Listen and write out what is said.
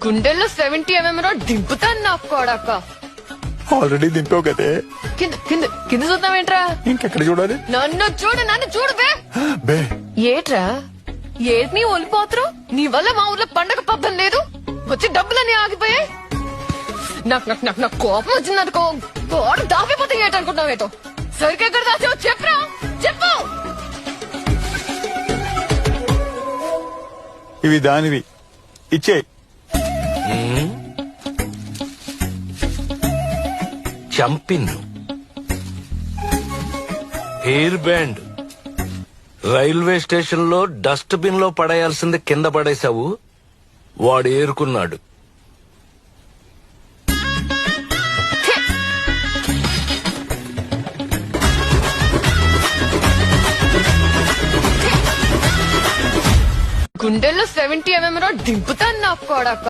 గుండెల్లో 70 mm దింపుతాను నా కొడక. ఆల్రెడీ దింపావు కదే. కింద కింద కింద చూద్దామేంట్రా? ఇంకెక్కడ చూడాలి? నన్ను చూడు బే. బే ఏట్రా ఏటి నీ ఒలిపోతురు? నీ వల్ల మా ఊర్లో పండగ పబ్బం లేదు, వచ్చి డబ్బులన్నీ ఆగిపోయాయి. నాకు కోపం వచ్చిందనుకో, గోడ దాపిపోతే ఏటనుకుంటావేటో. సరిగ్గా ఎక్కడ దాచావు చెప్పరా, చెప్పు. ఇవి దానివి, ఇచ్చే. చంపిన్ను, హెయిర్ బ్యాండ్ రైల్వే స్టేషన్ లో డస్ట్ బిన్ లో పడేయాల్సింది కింద పడేశావు, వాడు ఏరుకున్నాడు. గుండెల్లో 70 mm దింపుతాను నా కొడక.